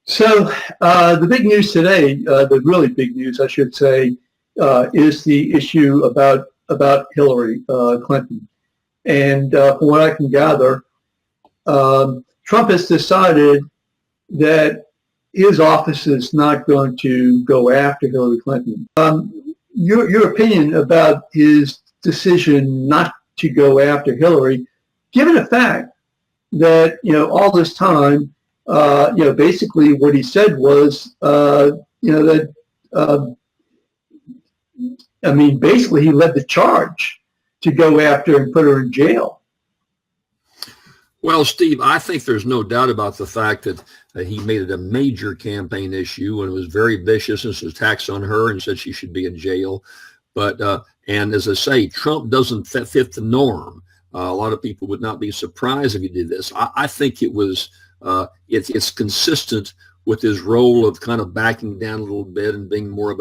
So the big news today, the really big news, I should say, is the issue about Hillary Clinton. And from what I can gather, Trump has decided that his office is not going to go after Hillary Clinton. Your opinion about his decision not to go after Hillary, given the fact that all this time, basically what he said was, that basically he led the charge to go after and put her in jail. Well, Steve, I think there's no doubt about the fact that he made it a major campaign issue and it was very vicious and was attacks on her and said she should be in jail. But, and as I say, Trump doesn't fit the norm. A lot of people would not be surprised if he did this. I think it was, it's consistent with his role of kind of backing down a little bit and being more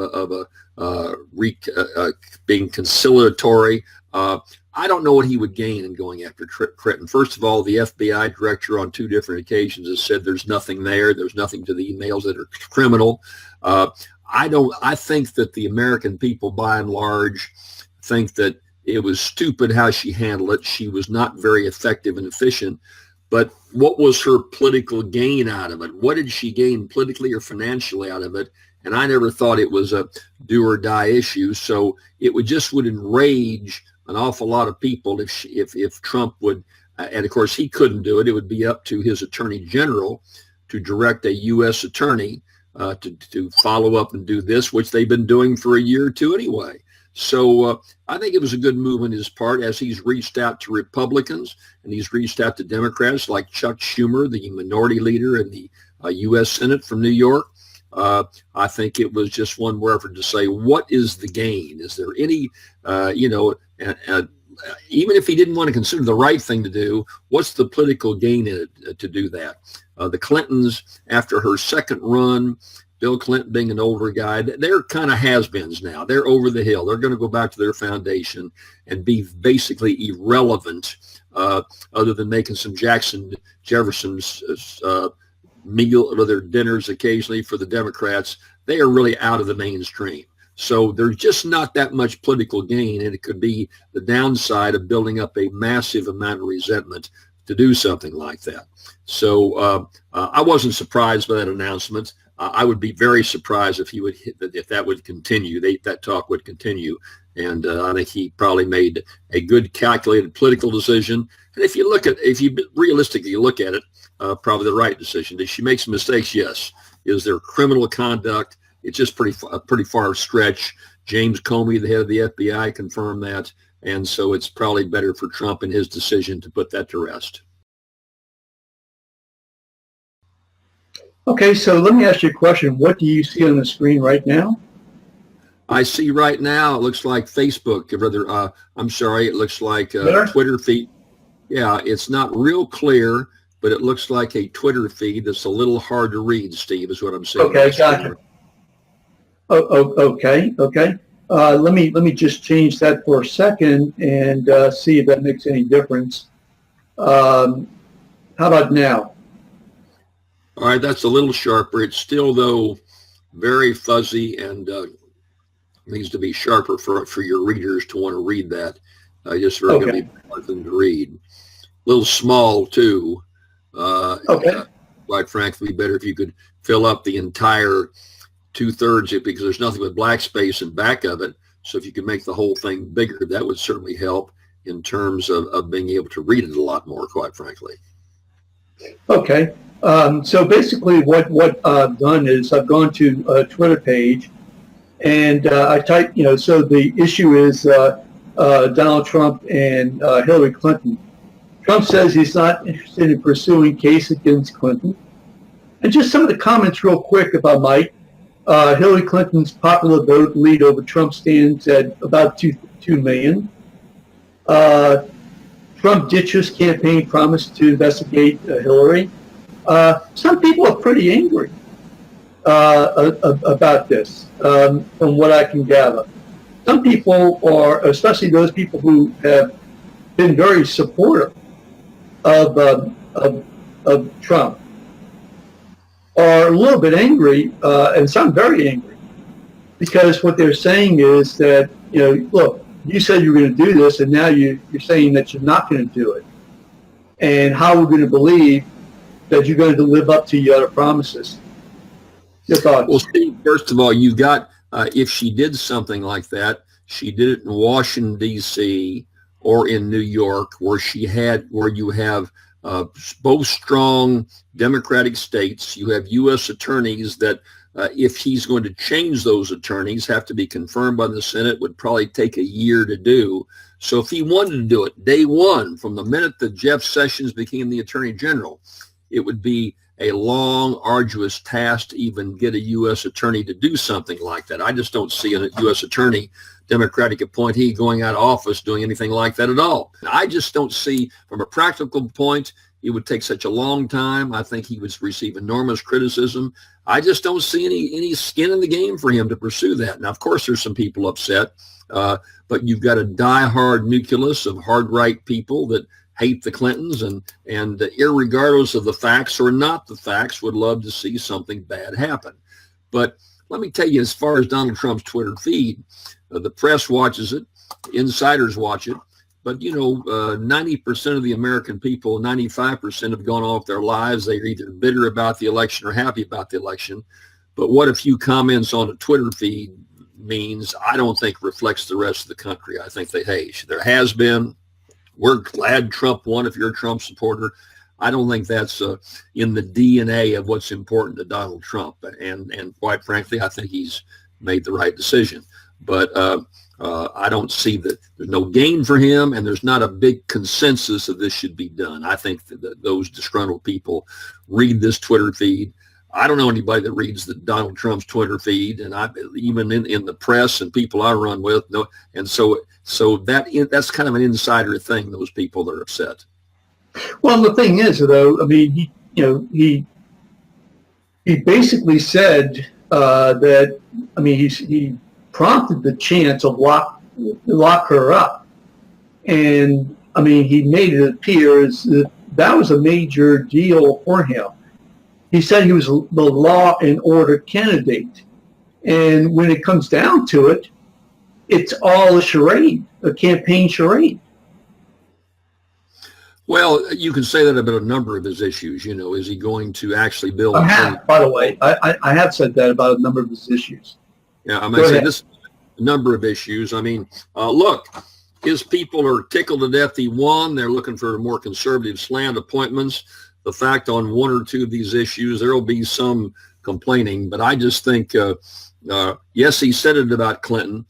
being conciliatory. I don't know what he would gain in going after Clinton. First of all, the FBI director on 2 different occasions has said there's nothing there. There's nothing to the emails that are criminal. I think that the American people, by and large, think that it was stupid how she handled it. She was not very effective and efficient. But what was her political gain out of it? What did she gain politically or financially out of it? And I never thought it was a do or die issue. So it would enrage an awful lot of people if Trump would, and of course he couldn't do it. It would be up to his attorney general to direct a U.S. attorney to follow up and do this, which they've been doing for a year or two anyway. So I think it was a good move on his part as he's reached out to Republicans and he's reached out to Democrats like Chuck Schumer, the minority leader in the U.S. Senate from New York. I think it was just one more effort to say, what is the gain? Is there any, even if he didn't want to consider the right thing to do, what's the political gain in it to do that? The Clintons, after her second run, Bill Clinton being an older guy, they're kind of has-beens now. They're over the hill. They're going to go back to their foundation and be basically irrelevant other than making some Jefferson's meal or their dinners occasionally for the Democrats. They are really out of the mainstream. So there's just not that much political gain, and it could be the downside of building up a massive amount of resentment to do something like that. So I wasn't surprised by that announcement. I would be very surprised if that would continue, that talk would continue. And I think he probably made a good calculated political decision. And if you realistically look at it, probably the right decision. Did she make some mistakes? Yes. Is there criminal conduct? It's just a pretty far stretch. James Comey, the head of the FBI, confirmed that. And so it's probably better for Trump and his decision to put that to rest. Okay, so let me ask you a question. What do you see on the screen right now? I see right now, it looks like Facebook, it looks like a Twitter feed. Yeah, it's not real clear, but it looks like a Twitter feed that's a little hard to read, Steve, is what I'm saying. Okay, gotcha. Okay. Let me just change that for a second and see if that makes any difference. How about now? All right, that's a little sharper. It's still, though, very fuzzy and needs to be sharper for your readers to want to read that. Just very going to be hard thing to read. A little small, too. Quite frankly, better if you could fill up the entire 2/3 it, because there's nothing but black space in back of it. So if you could make the whole thing bigger, that would certainly help in terms of being able to read it a lot more, quite frankly. Okay. So basically what I've done is I've gone to a Twitter page and I typed, so the issue is Donald Trump and Hillary Clinton. Trump says he's not interested in pursuing case against Clinton. And just some of the comments real quick, if I might. Hillary Clinton's popular vote lead over Trump stands at about 2 million. Trump ditches campaign promise to investigate Hillary. Some people are pretty angry about this, from what I can gather. Some people are, especially those people who have been very supportive of Trump, are a little bit angry, and some very angry, because what they're saying is that, look, you said you were going to do this, and now you're saying that you're not going to do it. And how are we going to believe that you're going to live up to your other promises? Your thoughts? Well, Steve, first of all, you've got, if she did something like that, she did it in Washington, D.C. or in New York, where you have both strong Democratic states. You have U.S. attorneys that, if he's going to change those attorneys, have to be confirmed by the Senate, would probably take a year to do. So if he wanted to do it day one, from the minute that Jeff Sessions became the Attorney General, it would be a long, arduous task to even get a U.S. attorney to do something like that. I just don't see a U.S. attorney, Democratic appointee, going out of office doing anything like that at all. I just don't see, from a practical point, it would take such a long time. I think he would receive enormous criticism. I just don't see any skin in the game for him to pursue that. Now, of course, there's some people upset, but you've got a diehard nucleus of hard-right people that hate the Clintons, and irregardless of the facts or not the facts, would love to see something bad happen. But let me tell you, as far as Donald Trump's Twitter feed, the press watches it, insiders watch it, but 90% of the American people, 95% have gone off their lives. They're either bitter about the election or happy about the election. But what a few comments on a Twitter feed means, I don't think reflects the rest of the country. I think there has been. We're glad Trump won if you're a Trump supporter. I don't think that's in the DNA of what's important to Donald Trump. And quite frankly, I think he's made the right decision. But I don't see that there's no gain for him, and there's not a big consensus that this should be done. I think that those disgruntled people read this Twitter feed. I don't know anybody that reads Donald Trump's Twitter feed, and even in the press and people I run with. No, and so that's kind of an insider thing. Those people that are upset. Well, the thing is, though, I mean, he basically said that, I mean, he prompted the chance of lock her up, and I mean, he made it appear as that was a major deal for him. He said he was the law and order candidate, and when it comes down to it, it's all a charade, a campaign charade. Well, you can say that about a number of his issues. Is he going to actually build? I have, by the way, I have said that about a number of his issues. Yeah, I might say this number of issues. I mean, look, his people are tickled to death he won. They're looking for more conservative slant appointments. The fact on one or two of these issues, there will be some complaining, but I just think, yes, he said it about Clinton,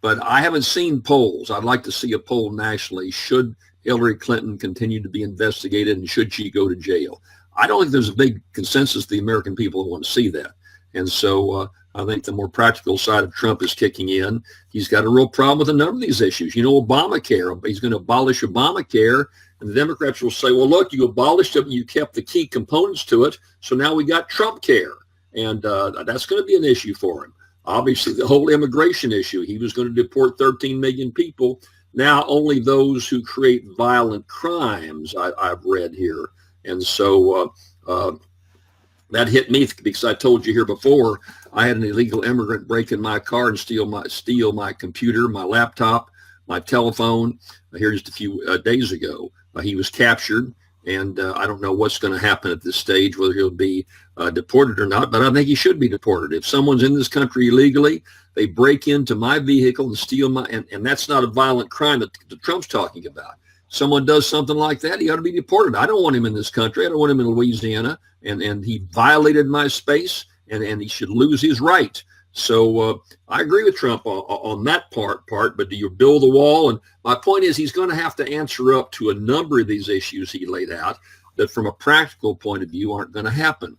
but I haven't seen polls. I'd like to see a poll nationally. Should Hillary Clinton continue to be investigated, and should she go to jail? I don't think there's a big consensus of the American people who want to see that. And so I think the more practical side of Trump is kicking in. He's got a real problem with a number of these issues. Obamacare, he's going to abolish Obamacare. And the Democrats will say, well, look, you abolished it, you kept the key components to it, so now we got Trump care. And that's going to be an issue for him. Obviously, the whole immigration issue, he was going to deport 13 million people. Now only those who create violent crimes, I've read here. And so that hit me because I told you here before, I had an illegal immigrant break in my car and steal my computer, my laptop, my telephone here just a few days ago. He was captured, and I don't know what's going to happen at this stage, whether he'll be deported or not, but I think he should be deported. If someone's in this country illegally, they break into my vehicle and steal and that's not a violent crime that Trump's talking about. Someone does something like that, he ought to be deported. I don't want him in this country. I don't want him in Louisiana, and he violated my space, and he should lose his right. So I agree with Trump on that part, but do you build a wall? And my point is, he's going to have to answer up to a number of these issues he laid out that from a practical point of view aren't going to happen.